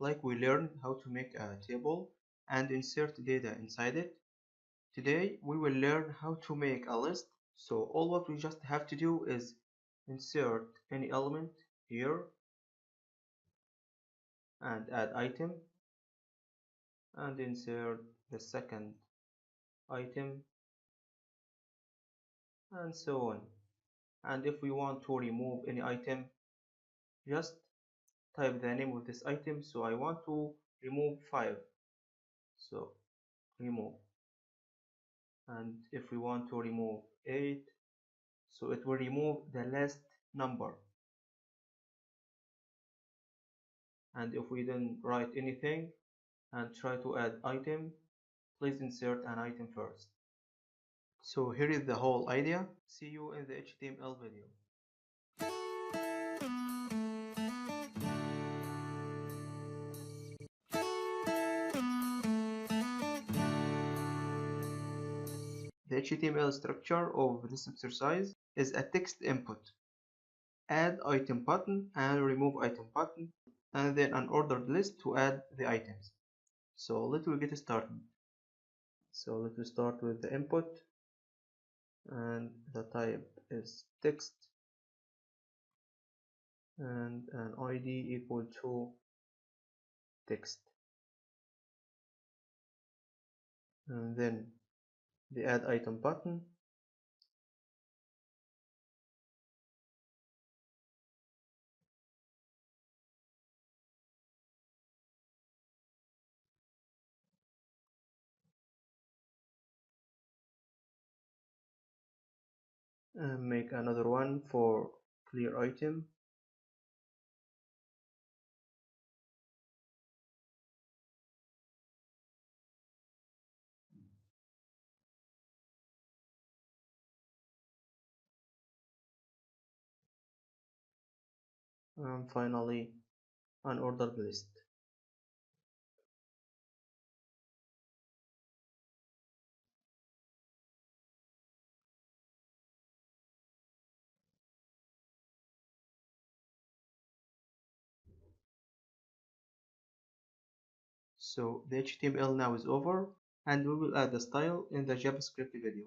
like we learned how to make a table and insert data inside it. Today we will learn how to make a list. So all what we just have to do is insert any element here and add item, and insert the second item, and so on. And if we want to remove any item, just type the name of this item. So I want to remove 5, so remove. And if we want to remove 8, so it will remove the last number. And if we then write anything and try to add item, please insert an item first. So here is the whole idea. See you in the HTML video. The HTML structure of this exercise is a text input, add item button and remove item button, and then an ordered list to add the items. So let's get started. So let's start with the input, and the type is text, and an ID equal to text, and then the add item button, and make another one for clear item, and finally an ordered list. So the HTML now is over, and we will add the style in the JavaScript video.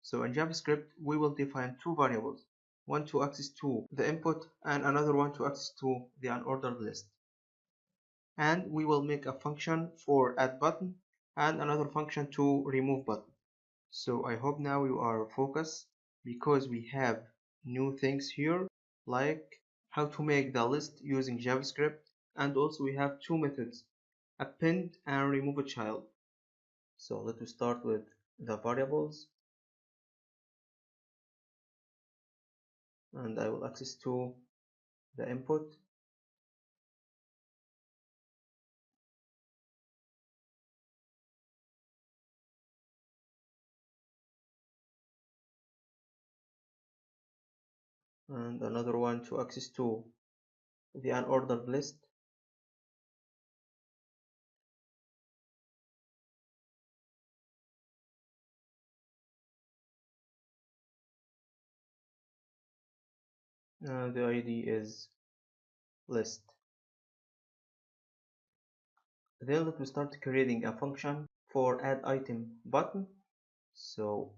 So in JavaScript, we will define two variables, one to access to the input and another one to access to the unordered list. And we will make a function for add button and another function to remove button. So I hope now you are focused, because we have new things here, like how to make the list using JavaScript, and also we have two methods, append and remove a child. So let's start with the variables, and I will access to the input, and another one to access to the unordered list, and the ID is list. Then let's start creating a function for add item button. So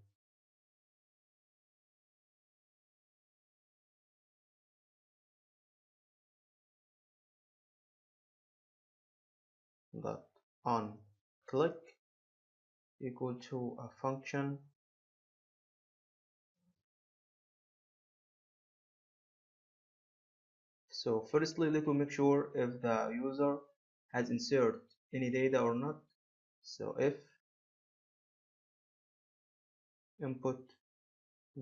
that on click equal to a function So firstly, let me make sure if the user has inserted any data or not. So if input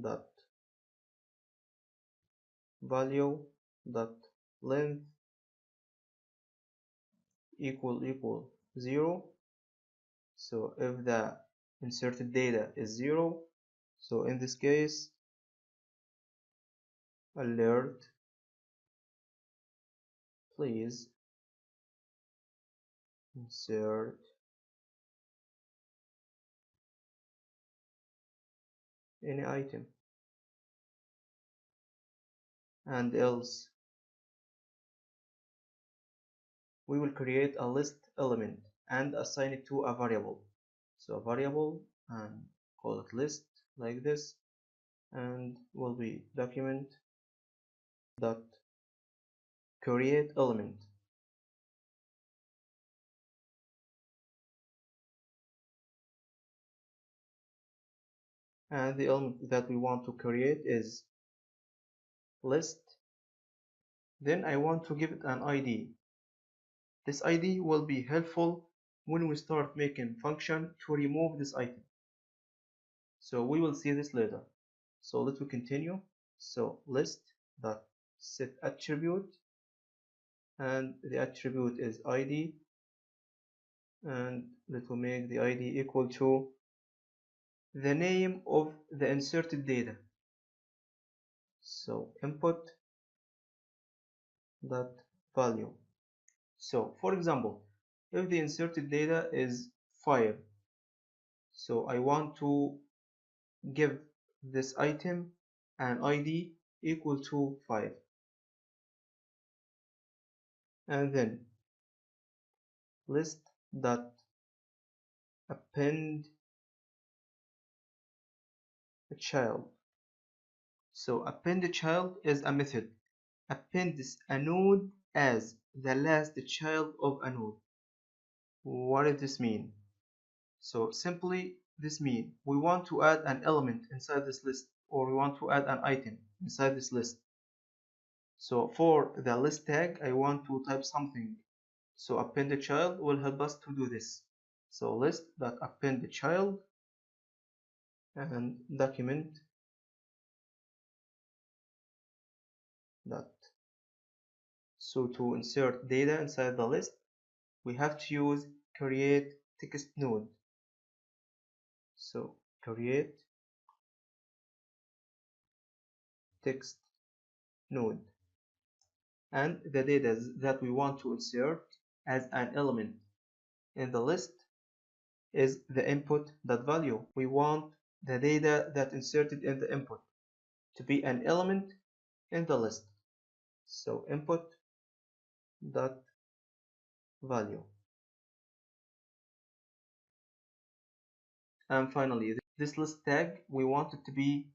dot value dot length equal 0, so if the inserted data is 0, so in this case alert, please insert any item, and else we will create a list element and assign it to a variable. So a variable, and call it list like this, and will be document dot create element. And the element that we want to create is list. Then I want to give it an ID. This ID will be helpful when we start making function to remove this item. So we will see this later. So let me continue. So list dot set attribute, and the attribute is ID, and let me make the ID equal to the name of the inserted data. So input dot value. So for example, if the inserted data is 5, so I want to give this item an ID equal to 5, and then list dot append a child. So append a child is a method appends a node as the last child of a node. What does this mean? So simply this means we want to add an element inside this list, or we want to add an item inside this list. So for the list tag, I want to type something. So append a child will help us to do this. So list.append a child and document that. So to insert data inside the list, we have to use create text node. So create text node, and the data that we want to insert as an element in the list is the input value. We want the data that inserted in the input to be an element in the list. So input dot value. And finally, this list tag, we want it to be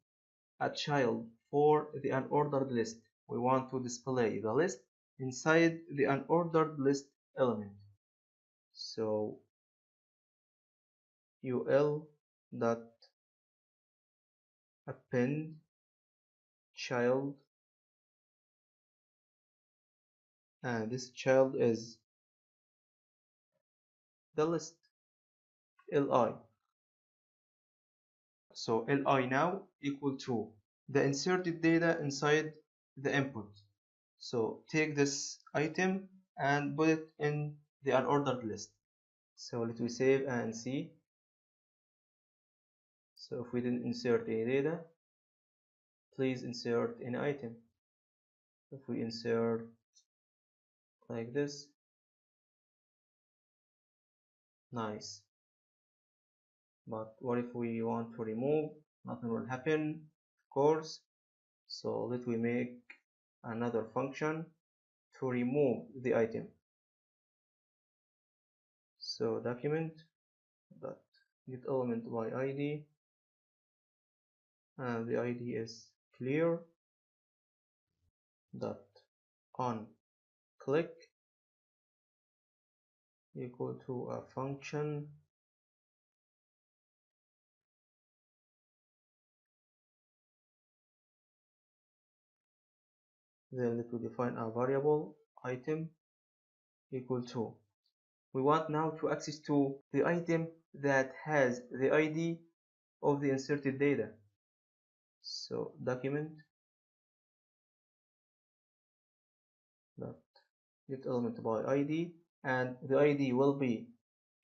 a child for the unordered list. We want to display the list inside the unordered list element. So ul dot append child, and this child is the list li. So li now equal to the inserted data inside the input. So take this item and put it in the unordered list. So let me save and see. So if we didn't insert any data, please insert any item. If we insert like this, nice. But what if we want to remove? Nothing will happen, of course. So let me make another function to remove the item. So document dot get element by ID, and the ID is clear dot on click equal to a function then let me define a variable item equal to, we want now to access to the item that has the ID of the inserted data. So document dot get element by ID, and the ID will be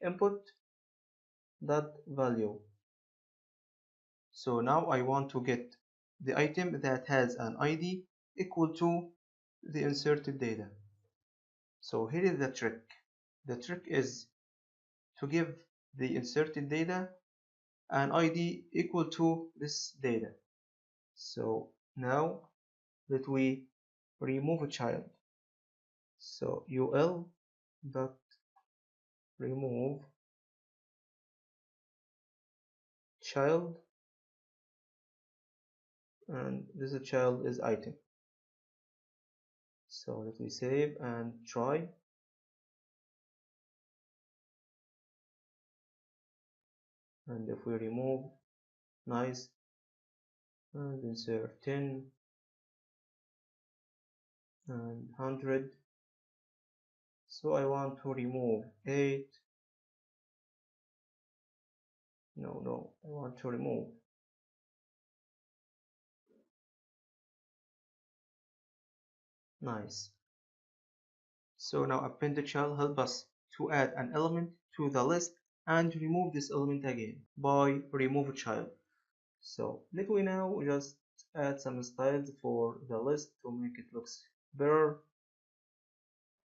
input dot value. So now I want to get the item that has an ID equal to the inserted data. So here is the trick. The trick is to give the inserted data an ID equal to this data. So now let we remove a child. So ul dot remove child, and this child is item. So let me save and try. And if we remove, nice, and insert 10 and 100. So I want to remove 8. No, I want to remove. Nice. So now append shall help us to add an element to the list and remove this element again by remove child. So let me now just add some styles for the list to make it looks better.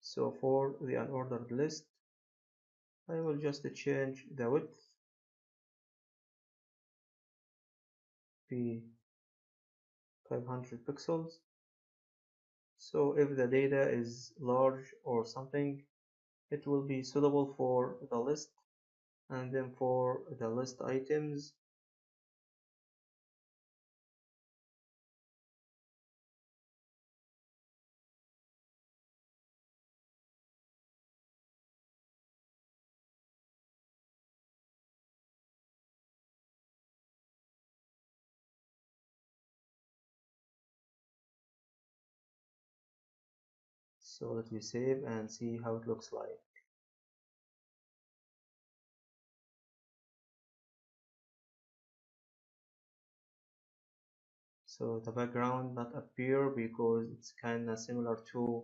So for the unordered list, I will just change the width be 500 pixels. So if the data is large or something, it will be suitable for the list. And then for the list items, so let me save and see how it looks like. So the background not appear because it's kinda similar to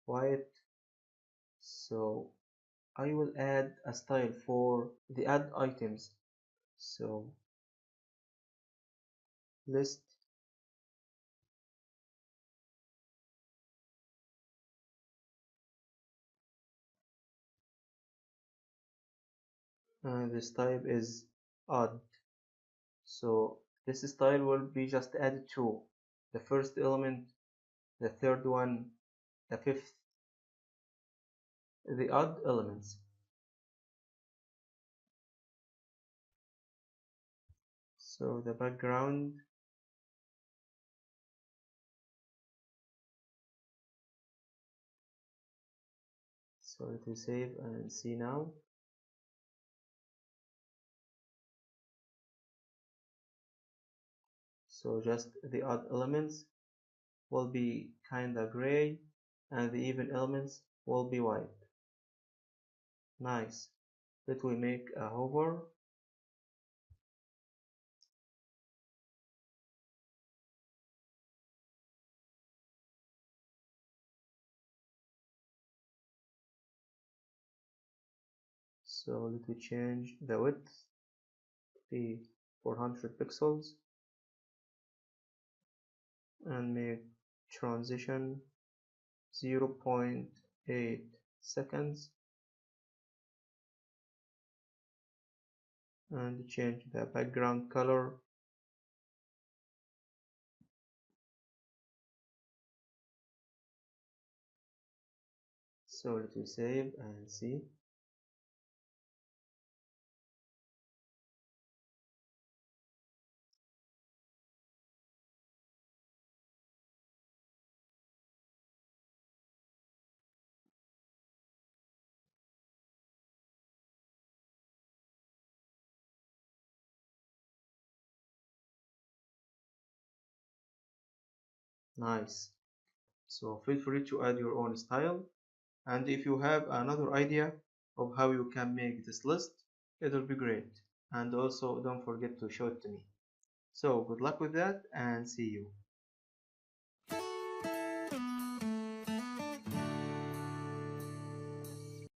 white. So I will add a style for the add items. So list and this type is odd. So this style will be just added to the first element, the third one, the fifth, the odd elements. So the background, so let me save and see now. So just the odd elements will be kinda gray and the even elements will be white. Nice. Let me make a hover. So let me change the width to be 400 pixels and make transition 0.8 seconds and change the background color. So let me save and see. Nice. So feel free to add your own style, and if you have another idea of how you can make this list, it will be great. And also don't forget to show it to me. So good luck with that and see you.